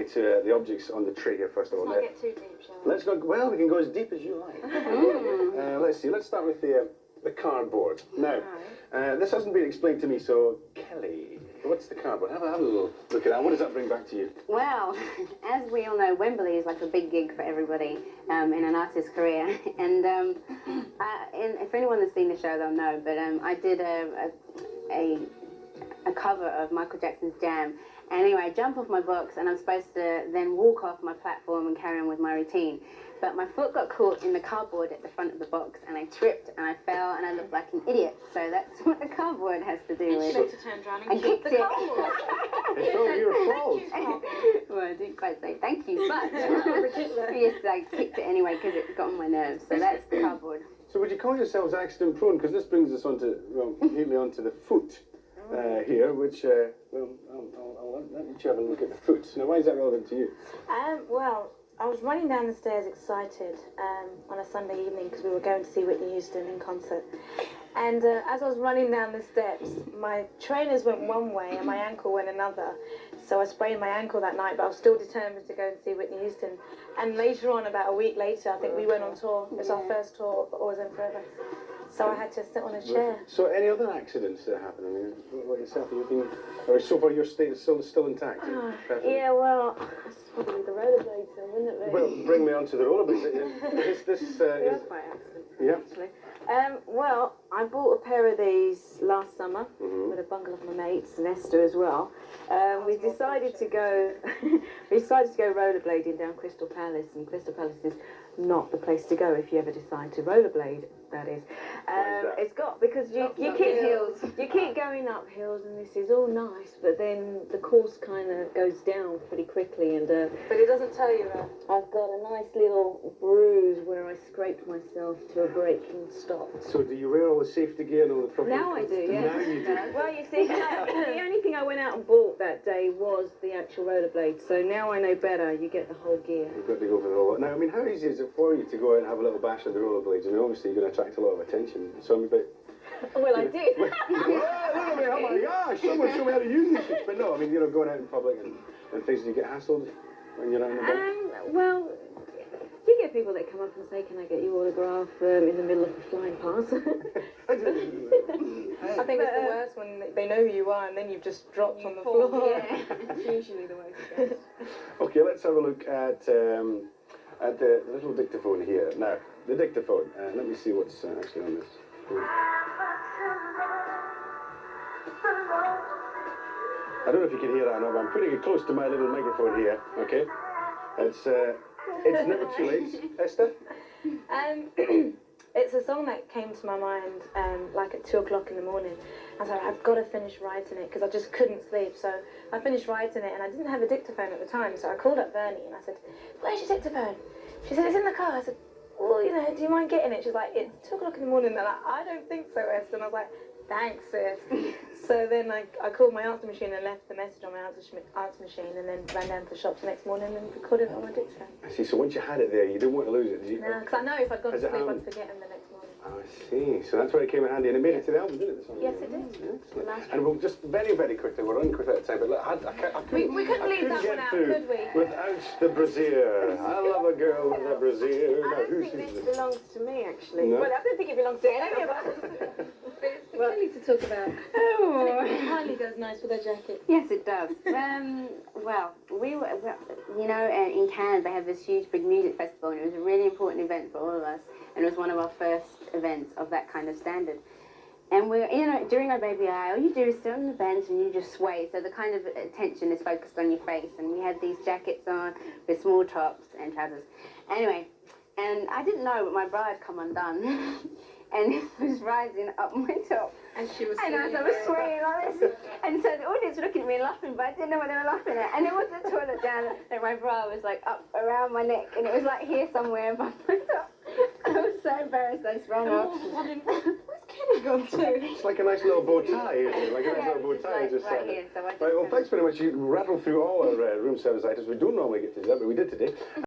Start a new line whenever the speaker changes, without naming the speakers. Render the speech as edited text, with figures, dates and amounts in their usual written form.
get to the objects on the tray here first of all.
Let's not get too deep, shall we?
Let's go. Well, we can go as deep as you like. Let's see. Let's start with the cardboard. Now, this hasn't been explained to me, so Kelly, what's the cardboard? Have a little look at that. What does that bring back to you?
Well, as we all know, Wembley is like a big gig for everybody in an artist's career. And if anyone has seen the show, they'll know. But I did a cover of Michael Jackson's Jam. And anyway, I jump off my box and I'm supposed to then walk off my platform and carry on with my routine. But my foot got caught in the cardboard at the front of the box and I tripped and I fell and I looked like an idiot. So that's what the cardboard has to do with.
She looked turned around and
kicked
the cardboard.
It's all your fault.
Well, I didn't quite say thank you, but yes, I kicked it anyway because it got on my nerves. So that's the cardboard.
So would you call yourselves accident prone? Because this brings us on to, well, neatly onto the foot here, which, well, I'll let you have a look at the foot. Now, why is that relevant to you?
Well, I was running down the stairs excited on a Sunday evening because we were going to see Whitney Houston in concert. And as I was running down the steps, my trainers went one way and my ankle went another. So I sprained my ankle that night, but I was still determined to go and see Whitney Houston. And later on, about a week later, I think we went on tour. It was our first tour of Always and Forever. So I had to sit on a chair.
So any other accidents that happened? I mean, what yourself? You've been, or so far your state is still intact?
Yeah, well, it's probably the rollerblade thing, wouldn't it be?
Well, bring me on to the rollerblade. This is
by accident, actually. Well, I bought a pair of these last summer with a bundle of my mates and Esther as well. We decided to go. We decided to go rollerblading down Crystal Palace, and Crystal Palace is not the place to go if you ever decide to rollerblade. That is. It's got because you keep going up hills, and this is all nice, but then the course kind of goes down pretty quickly, and but it doesn't tell you that. I've got a nice little bruise where I scraped myself to a breaking stop.
So do you wear all the safety gear and all the proper?
Now I do, yeah.
Now you do.
Well, you see, the only thing I went out and bought that day was the actual rollerblade. So now I know better. You get the whole gear.
You've got to go for the whole. Now, I mean, how easy is it for you to go out and have a little bash of the rollerblades? I mean, obviously you're going to attract a lot of attention. So I'm a bit.
Well, I did.
Well, oh my gosh! Someone show me how to use these things. But no, I mean, you know, going out in public and things. Do you get hassled when you're out in the public?
Well. You get people that come up and say, "Can I get your autograph in the middle of a flying pass?" I think it's the worst when they know who you are and then you've just dropped on the floor. Yeah, it's usually the worst it gets.
Okay, let's have a look at the little dictaphone here. Now, the dictaphone. Let me see what's actually on this. I don't know if you can hear that or not, but I'm putting it close to my little microphone here. Okay, it's never too late. Esther?
It's a song that came to my mind like at 2 o'clock in the morning. I was like, I've got to finish writing it because I just couldn't sleep. So I finished writing it and I didn't have a dictaphone at the time. So I called up Bernie and I said, "Where's your dictaphone?" She said, "It's in the car." I said, "Well, you know, do you mind getting it?" She's like, "It's 2 o'clock in the morning." And they're like, "I don't think so, Esther." And I was like, "Thanks, sis." So then I called my answer machine and left the message on my answer machine and then ran down to the shops the next morning and recorded it on my dictaphone.
I see, so once you had it there, you didn't want to lose it, did you?
No, because I know if I'd gone to sleep, I'd forget him the next morning.
Oh, I see. So that's where it came in handy. And it made it to the album, didn't it? The song?
Yes, it did.
Excellent. And we'll just very, very quickly, we're running quickly out of time, but look,
we couldn't leave that one out, could we?
Without the brassiere. I love a girl with a brassiere.
I don't think this belongs to me, actually.
No?
Well, I don't think it belongs to any of us. Well, we need to talk about. Oh, it hardly goes nice with a jacket.
Yes, it does. Well, we were, you know, in Cannes they have this huge big music festival, and it was a really important event for all of us, and it was one of our first events of that kind of standard. And we're, you know, during our baby eye, all you do is sit on the bench and you just sway, so the kind of attention is focused on your face, and we had these jackets on with small tops and trousers. Anyway, and I didn't know, but my bra had come undone. And it was rising up my top.
And she was
swaying like this. And so the audience were looking at me and laughing, but I didn't know what they were laughing at. And it was the toilet down, and my bra was like up around my neck, and it was like here somewhere above my top. I was so embarrassed, I just ran off.
Where's Kenny gone to?
It's like a nice little bow tie, isn't it? Like a nice little bow tie.
Like
just
right here, so I just
right, well, thanks very much. You rattled through all our room service items. We don't normally get to do that, but we did today.